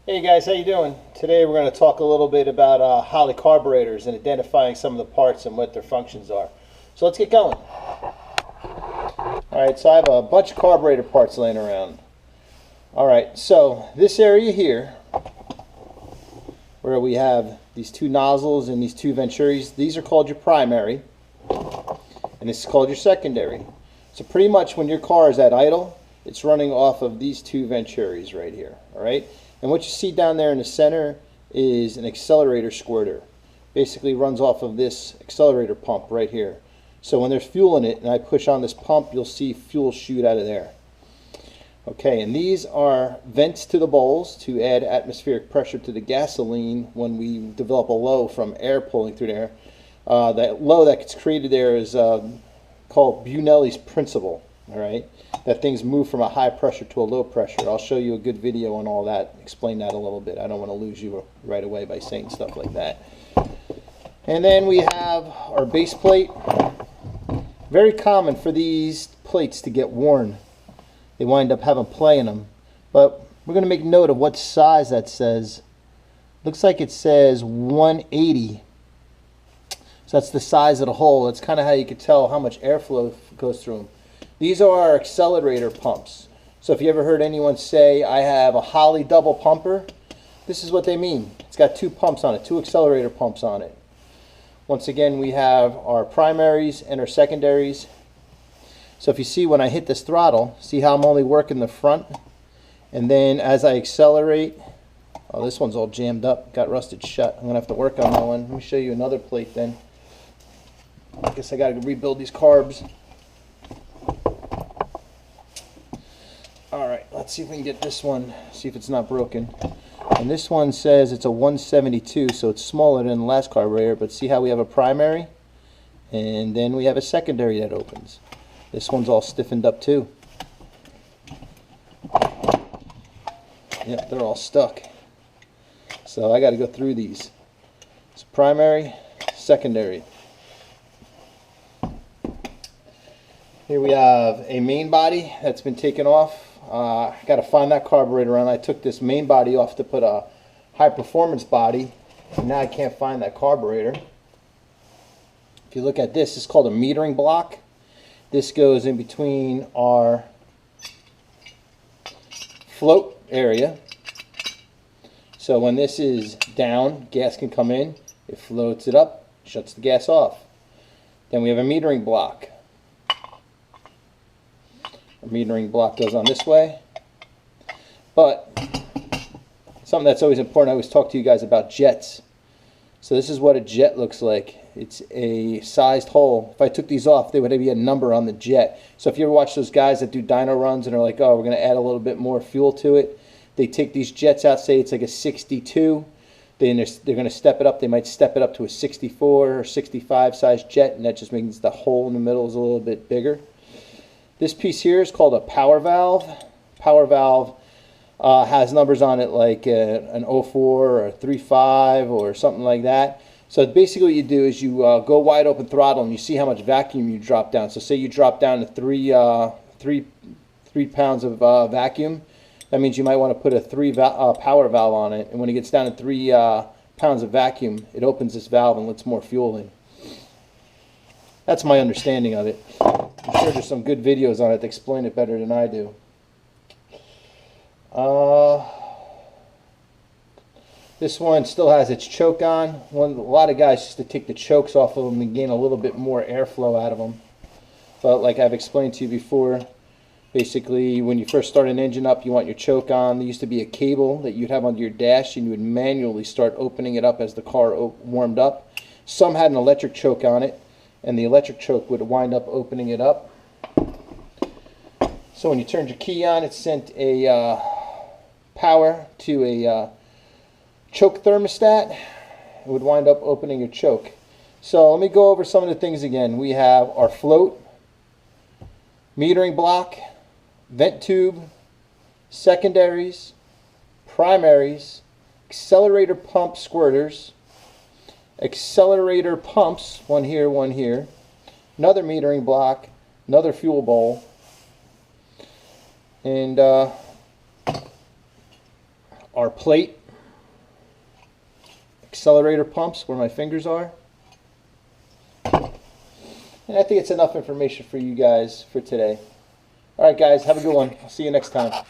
Hey guys, how you doing? Today we're going to talk a little bit about Holley carburetors and identifying some of the parts and what their functions are. So let's get going. Alright, so I have a bunch of carburetor parts laying around. Alright, so this area here, where we have these two nozzles and these two venturis, these are called your primary, and this is called your secondary. So pretty much when your car is at idle, it's running off of these two venturis right here. Alright? And what you see down there in the center is an accelerator squirter. Basically runs off of this accelerator pump right here. So when there's fuel in it and I push on this pump, you'll see fuel shoot out of there. Okay, and these are vents to the bowls to add atmospheric pressure to the gasoline when we develop a low from air pulling through there. That low that gets created there is called Bunelli's principle. All right, that things move from a high pressure to a low pressure. I'll show you a good video on all that, explain that a little bit. I don't want to lose you right away by saying stuff like that. And then we have our base plate. Very common for these plates to get worn. They wind up having play in them. But we're going to make note of what size that says. Looks like it says 180. So that's the size of the hole. That's kind of how you can tell how much airflow goes through them. These are our accelerator pumps. So if you ever heard anyone say, I have a Holley double pumper, this is what they mean. It's got two pumps on it, two accelerator pumps on it. Once again, we have our primaries and our secondaries. So if you see when I hit this throttle, see how I'm only working the front? And then as I accelerate, oh, this one's all jammed up, got rusted shut. I'm going to have to work on that one. Let me show you another plate then. I guess I got to rebuild these carbs. Alright, let's see if we can get this one, see if it's not broken. And this one says it's a 172, so it's smaller than the last carburetor, but see how we have a primary? And then we have a secondary that opens. This one's all stiffened up too. Yep, they're all stuck. So I got to go through these. It's primary, secondary. Here we have a main body that's been taken off. I got to find that carburetor on. I took this main body off to put a high performance body, and now I can't find that carburetor. If you look at this, it's called a metering block. This goes in between our float area. So when this is down, gas can come in. It floats it up, shuts the gas off. Then we have a metering block. Our metering block goes on this way. But something that's always important, I always talk to you guys about jets. So this is what a jet looks like. It's a sized hole. If I took these off, there would be a number on the jet. So if you ever watch those guys that do dyno runs and are like, oh, we're going to add a little bit more fuel to it, they take these jets out, say it's like a 62, then they're going to step it up. They might step it up to a 64 or 65 size jet, and that just means the hole in the middle is a little bit bigger. This piece here is called a power valve. Power valve has numbers on it like an 04 or a 35 or something like that. So basically what you do is you go wide open throttle and you see how much vacuum you drop down. So say you drop down to three pounds of vacuum. That means you might want to put a power valve on it. And when it gets down to 3 pounds of vacuum, it opens this valve and lets more fuel in. That's my understanding of it. I'm sure there's some good videos on it that explain it better than I do. This one still has its choke on. A lot of guys just to take the chokes off of them and gain a little bit more airflow out of them. But like I've explained to you before, basically when you first start an engine up, you want your choke on. There used to be a cable that you'd have under your dash, and you would manually start opening it up as the car warmed up. Some had an electric choke on it, and the electric choke would wind up opening it up. So when you turned your key on, it sent a power to a choke thermostat. It would wind up opening your choke. So let me go over some of the things again. We have our float, metering block, vent tube, secondaries, primaries, accelerator pump squirters, accelerator pumps, one here, another metering block, another fuel bowl, and our plate, accelerator pumps where my fingers are. And I think it's enough information for you guys for today. All right, guys, have a good one. I'll see you next time.